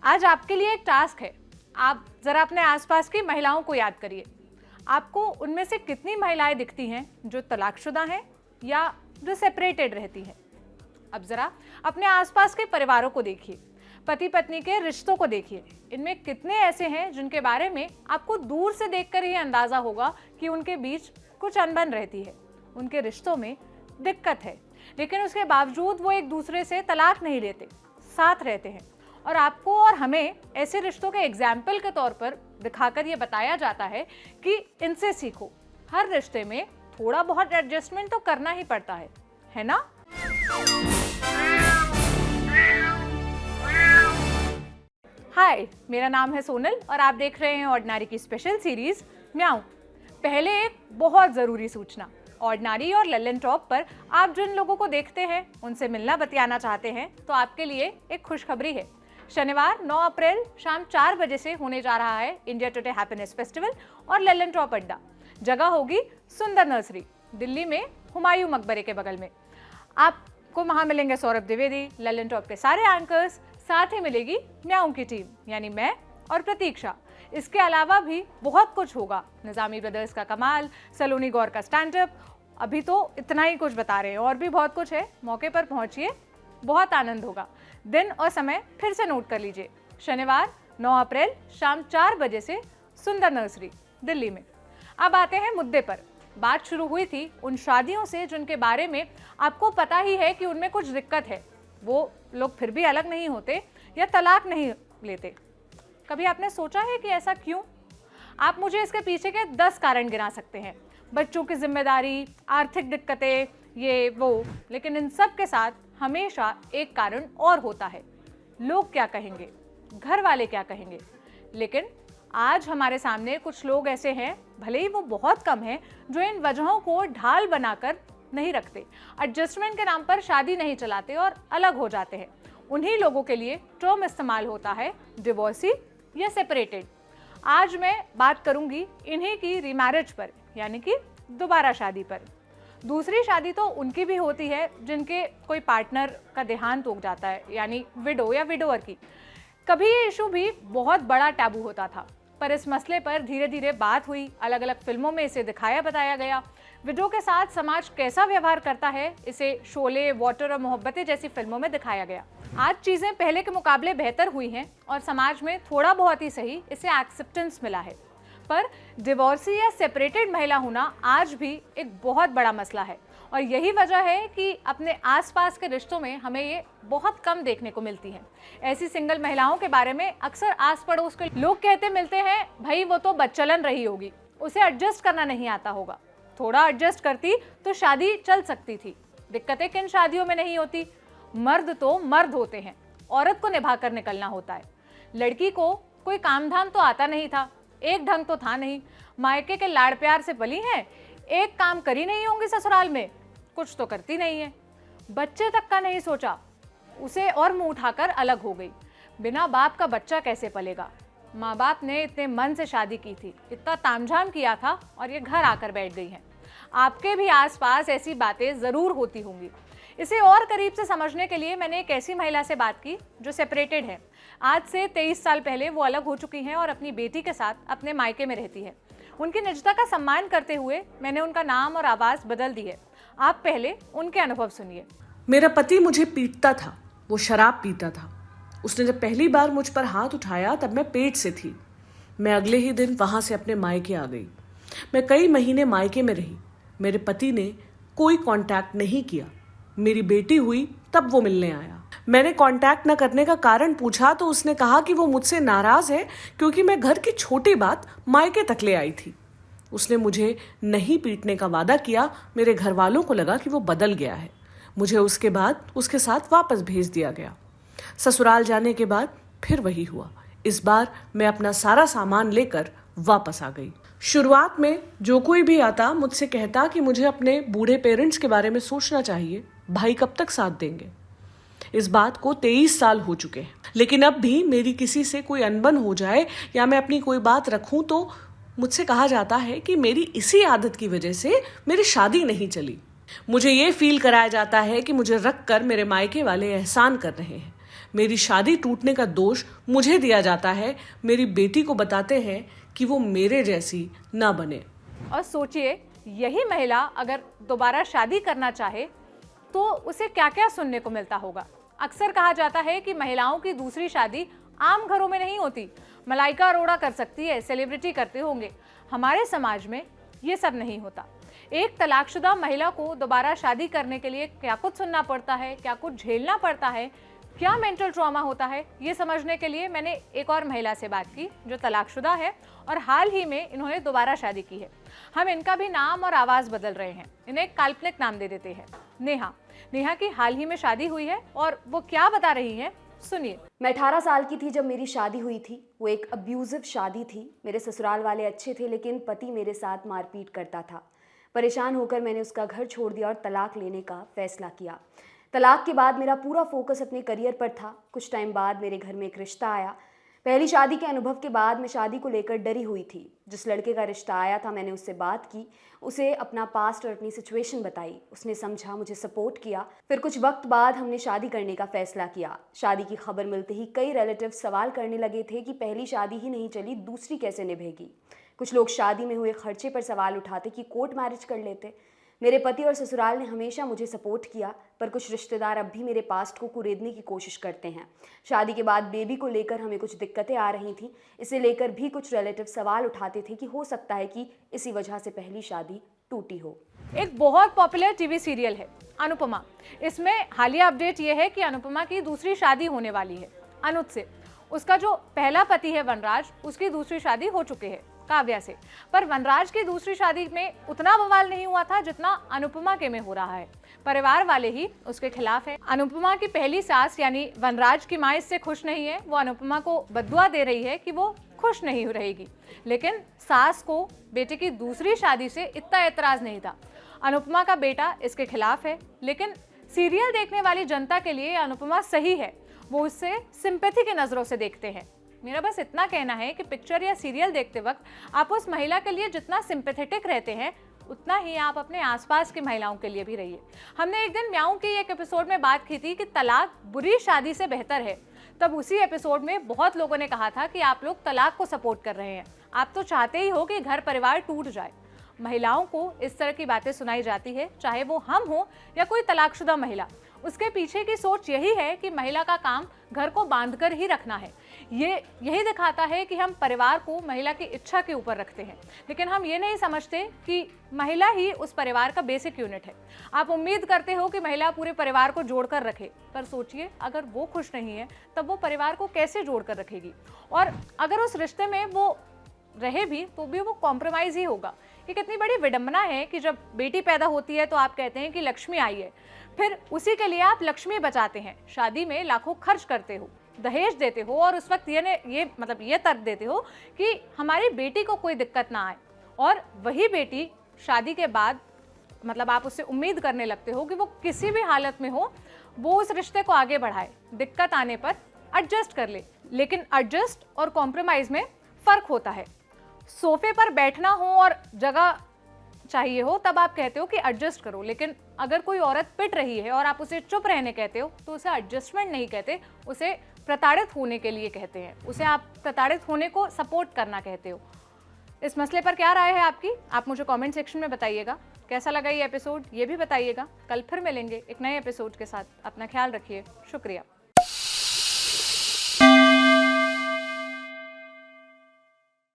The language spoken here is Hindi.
आज आपके लिए एक टास्क है। आप जरा अपने आसपास की महिलाओं को याद करिए। आपको उनमें से कितनी महिलाएं दिखती हैं जो तलाकशुदा हैं या जो सेपरेटेड रहती हैं। अब जरा अपने आसपास के परिवारों को देखिए, पति पत्नी के रिश्तों को देखिए। इनमें कितने ऐसे हैं जिनके बारे में आपको दूर से देखकर ही अंदाजा होगा कि उनके बीच कुछ अनबन रहती है, उनके रिश्तों में दिक्कत है, लेकिन उसके बावजूद वो एक दूसरे से तलाक नहीं लेते, साथ रहते हैं। और आपको और हमें ऐसे रिश्तों के एग्जाम्पल के तौर पर दिखाकर ये बताया जाता है कि इनसे सीखो। हर रिश्ते में थोड़ा बहुत एडजस्टमेंट तो करना ही पड़ता है ना? हाय, मेरा नाम है सोनल और आप देख रहे हैं ऑर्डिनरी की स्पेशल सीरीज म्याऊं। पहले एक बहुत ज़रूरी सूचना। ऑर्डिनरी और ललन टॉप पर आप जिन लोगों को देखते हैं, उनसे मिलना बतियाना चाहते हैं, तो आपके लिए एक खुशखबरी है। शनिवार 9 अप्रैल शाम 4 बजे से होने जा रहा है इंडिया टुडे हैप्पीनेस फेस्टिवल और ललन टॉप अड्डा। जगह होगी सुंदर नर्सरी, दिल्ली में हुमायूं मकबरे के बगल में। आपको वहाँ मिलेंगे सौरभ द्विवेदी, ललन टॉप के सारे एंकर्स, साथ ही मिलेगी म्याऊं की टीम यानी मैं और प्रतीक्षा। इसके अलावा भी बहुत कुछ होगा। निजामी ब्रदर्स का कमाल, सलोनी गौर का स्टैंड अप। अभी तो इतना ही कुछ बता रहे हैं, और भी बहुत कुछ है। मौके पर पहुंचिए, बहुत आनंद होगा। दिन और समय फिर से नोट कर लीजिए। शनिवार 9 अप्रैल शाम 4 बजे से सुंदर नर्सरी, दिल्ली में। अब आते हैं मुद्दे पर। बात शुरू हुई थी उन शादियों से जिनके बारे में आपको पता ही है कि उनमें कुछ दिक्कत है। वो लोग फिर भी अलग नहीं होते या तलाक नहीं लेते। कभी आपने सोचा है कि ऐसा क्यों? आप मुझे इसके पीछे के 10 कारण गिना सकते हैं। बच्चों की जिम्मेदारी, आर्थिक दिक्कतें, ये वो, लेकिन इन सब के साथ हमेशा एक कारण और होता है। लोग क्या कहेंगे, घर वाले क्या कहेंगे। लेकिन आज हमारे सामने कुछ लोग ऐसे हैं, भले ही वो बहुत कम हैं, जो इन वजहों को ढाल बनाकर नहीं रखते, एडजस्टमेंट के नाम पर शादी नहीं चलाते और अलग हो जाते हैं। उन्हीं लोगों के लिए टर्म इस्तेमाल होता है डिवोर्सी या सेपरेटेड। आज मैं बात करूंगी इन्हीं की रीमैरिज पर, यानी कि दोबारा शादी पर। दूसरी शादी तो उनकी भी होती है जिनके कोई पार्टनर का देहांत हो जाता है, यानी विडो या विडोअर की। कभी ये इशू भी बहुत बड़ा टैबू होता था, पर इस मसले पर धीरे धीरे बात हुई, अलग अलग फिल्मों में इसे दिखाया बताया गया। विडो के साथ समाज कैसा व्यवहार करता है, इसे शोले, वाटर और मोहब्बतें जैसी फिल्मों में दिखाया गया। आज चीज़ें पहले के मुकाबले बेहतर हुई हैं और समाज में थोड़ा बहुत ही सही इसे एक्सेप्टेंस मिला है। पर डिवोर्सी या सेपरेटेड महिला होना आज भी एक बहुत बड़ा मसला है, और यही वजह है कि अपने आसपास के रिश्तों में हमें ये बहुत कम देखने को मिलती है। ऐसी सिंगल महिलाओं के बारे में अक्सर आस पड़ोस के लोग कहते मिलते हैं, भाई वो तो बदचलन रही होगी, उसे एडजस्ट करना नहीं आता होगा। थोड़ा एडजस्ट करती तो शादी चल सकती थी। दिक्कतें किन शादियों में नहीं होती। मर्द तो मर्द होते हैं, औरत को निभा कर निकलना होता है। लड़की को कोई काम धाम तो आता नहीं था, एक ढंग तो था नहीं, मायके के लाड़ प्यार से पली है, एक काम करी नहीं होंगी ससुराल में, कुछ तो करती नहीं है। बच्चे तक का नहीं सोचा, उसे और मुंह उठाकर अलग हो गई। बिना बाप का बच्चा कैसे पलेगा। माँ बाप ने इतने मन से शादी की थी, इतना तामझाम किया था, और ये घर आकर बैठ गई हैं। आपके भी आसपास ऐसी बातें ज़रूर होती होंगी। इसे और करीब से समझने के लिए मैंने एक ऐसी महिला से बात की जो सेपरेटेड है। आज से 23 साल पहले वो अलग हो चुकी हैं और अपनी बेटी के साथ अपने मायके में रहती है। उनकी निजता का सम्मान करते हुए मैंने उनका नाम और आवाज़ बदल दी है। आप पहले उनके अनुभव सुनिए। मेरा पति मुझे पीटता था, वो शराब पीता था। उसने जब पहली बार मुझ पर हाथ उठाया तब मैं पेट से थी। मैं अगले ही दिन वहाँ से अपने मायके आ गई। मैं कई महीने मायके में रही। मेरे पति ने कोई कांटेक्ट नहीं किया। मेरी बेटी हुई तब वो मिलने आया। मैंने कांटेक्ट न करने का कारण पूछा तो उसने कहा कि वो मुझसे नाराज है क्योंकि मैं घर की छोटी बात मायके तक ले आई थी। उसने मुझे नहीं पीटने का वादा किया। मेरे घर वालों को लगा कि वो बदल गया है। मुझे उसके बाद उसके साथ वापस भेज दिया गया। ससुराल जाने के बाद फिर वही हुआ। इस बार मैं अपना सारा सामान लेकर वापस आ गई। शुरुआत में जो कोई भी आता मुझसे कहता कि मुझे अपने बूढ़े पेरेंट्स के बारे में सोचना चाहिए, भाई कब तक साथ देंगे। इस बात को 23 साल हो चुके हैं, लेकिन अब भी मेरी किसी से कोई अनबन हो जाए या मैं अपनी कोई बात रखूं तो मुझसे कहा जाता है कि मेरी इसी आदत की वजह से मेरी शादी नहीं चली। मुझे ये फील कराया जाता है कि मुझे रख कर मेरे मायके वाले एहसान कर रहे हैं। मेरी शादी टूटने का दोष मुझे दिया जाता है, मेरी बेटी को बताते हैं कि वो मेरे जैसी ना बने। और सोचिए, यही महिला अगर दोबारा शादी करना चाहे तो उसे क्या क्या सुनने को मिलता होगा। अक्सर कहा जाता है कि महिलाओं की दूसरी शादी आम घरों में नहीं होती। मलाइका अरोड़ा कर सकती है, सेलिब्रिटी करते होंगे। हमारे समाज में ये सब नहीं होता। एक तलाकशुदा महिला को दोबारा शादी करने के लिए क्या कुछ सुनना पड़ता है, क्या कुछ झेलना पड़ता है, क्या मेंटल ट्रॉमा होता है, ये समझने के लिए मैंने एक और महिला से बात की जो तलाकशुदा है और हाल ही में इन्होंने दोबारा शादी की है। हम इनका भी नाम और आवाज़ बदल रहे हैं, इन्हें एक काल्पनिक नाम दे देते हैं, नेहा। नेहा की हाल ही में शादी हुई है और वो क्या बता रही हैं, सुनिए। मैं 18 साल की थी जब मेरी शादी हुई थी। वो एक अब्यूजिव शादी थी। मेरे ससुराल वाले अच्छे थे लेकिन पति मेरे साथ मारपीट करता था। परेशान होकर मैंने उसका घर छोड़ दिया और तलाक लेने का फैसला किया। तलाक के बाद मेरा पूरा फोकस अपने करियर पर था। कुछ टाइम बाद मेरे घर में एक रिश्ता आया। पहली शादी के अनुभव के बाद मैं शादी को लेकर डरी हुई थी। जिस लड़के का रिश्ता आया था मैंने उससे बात की, उसे अपना पास्ट और अपनी सिचुएशन बताई। उसने समझा, मुझे सपोर्ट किया। फिर कुछ वक्त बाद हमने शादी करने का फैसला किया। शादी की खबर मिलते ही कई रिलेटिव सवाल करने लगे थे कि पहली शादी ही नहीं चली, दूसरी कैसे निभेगी। कुछ लोग शादी में हुए खर्चे पर सवाल उठाते कि कोर्ट मैरिज कर लेते। मेरे पति और ससुराल ने हमेशा मुझे सपोर्ट किया, पर कुछ रिश्तेदार अब भी मेरे पास्ट को कुरेदने की कोशिश करते हैं। शादी के बाद बेबी को लेकर हमें कुछ दिक्कतें आ रही थी। इसे लेकर भी कुछ रिलेटिव सवाल उठाते थे कि हो सकता है कि इसी वजह से पहली शादी टूटी हो। एक बहुत पॉपुलर टीवी सीरियल है अनुपमा। इसमें हालिया अपडेट ये है कि अनुपमा की दूसरी शादी होने वाली है अनुज से। उसका जो पहला पति है वनराज, उसकी दूसरी शादी हो चुकी है काव्या से। पर वनराज की दूसरी शादी में उतना बवाल नहीं हुआ था जितना अनुपमा के में हो रहा है। परिवार वाले ही उसके खिलाफ है। अनुपमा की पहली सास यानी वनराज की माँ इससे खुश नहीं है। वो अनुपमा को बद्दुआ दे रही है कि वो खुश नहीं रहेगी। लेकिन सास को बेटे की दूसरी शादी से इतना एतराज नहीं था। अनुपमा का बेटा इसके खिलाफ है, लेकिन सीरियल देखने वाली जनता के लिए अनुपमा सही है। वो उससे सिंपैथी की नज़रों से देखते हैं। मेरा बस इतना कहना है कि पिक्चर या सीरियल देखते वक्त आप उस महिला के लिए जितना सिंपैथेटिक रहते हैं, उतना ही आप अपने आसपास की महिलाओं के लिए भी रहिए। हमने एक दिन म्याऊं की एक एपिसोड में बात की थी कि तलाक बुरी शादी से बेहतर है। तब उसी एपिसोड में बहुत लोगों ने कहा था कि आप लोग तलाक को सपोर्ट कर रहे हैं, आप तो चाहते ही हो कि घर परिवार टूट जाए। महिलाओं को इस तरह की बातें सुनाई जाती है, चाहे वो हम हो या कोई तलाकशुदा महिला। उसके पीछे की सोच यही है कि महिला का काम घर को बांधकर ही रखना है। यही दिखाता है कि हम परिवार को महिला की इच्छा के ऊपर रखते हैं, लेकिन हम ये नहीं समझते कि महिला ही उस परिवार का बेसिक यूनिट है। आप उम्मीद करते हो कि महिला पूरे परिवार को जोड़कर रखे, पर सोचिए अगर वो खुश नहीं है तब वो परिवार को कैसे जोड़कर रखेगी। और अगर उस रिश्ते में वो रहे भी तो भी वो कॉम्प्रोमाइज़ ही होगा। ये कितनी बड़ी विडंबना है कि जब बेटी पैदा होती है तो आप कहते हैं कि लक्ष्मी आई है, फिर उसी के लिए आप लक्ष्मी बचाते हैं, शादी में लाखों खर्च करते हो, दहेज देते हो और उस वक्त ये तर्क देते हो कि हमारी बेटी को कोई दिक्कत ना आए। और वही बेटी शादी के बाद आप उससे उम्मीद करने लगते हो कि वो किसी भी हालत में हो वो उस रिश्ते को आगे बढ़ाए, दिक्कत आने पर एडजस्ट कर ले। लेकिन एडजस्ट और कॉम्प्रोमाइज़ में फ़र्क होता है। सोफे पर बैठना हो और जगह चाहिए हो तब आप कहते हो कि एडजस्ट करो, लेकिन अगर कोई औरत पिट रही है और आप उसे चुप रहने कहते हो तो उसे एडजस्टमेंट नहीं कहते, उसे प्रताड़ित होने के लिए कहते हैं। उसे आप प्रताड़ित होने को सपोर्ट करना कहते हो। इस मसले पर क्या राय है आपकी? आप मुझे कमेंट सेक्शन में बताइएगा। कैसा लगा ये एपिसोड ये भी बताइएगा। कल फिर मिलेंगे एक नए एपिसोड के साथ। अपना ख्याल रखिए। शुक्रिया।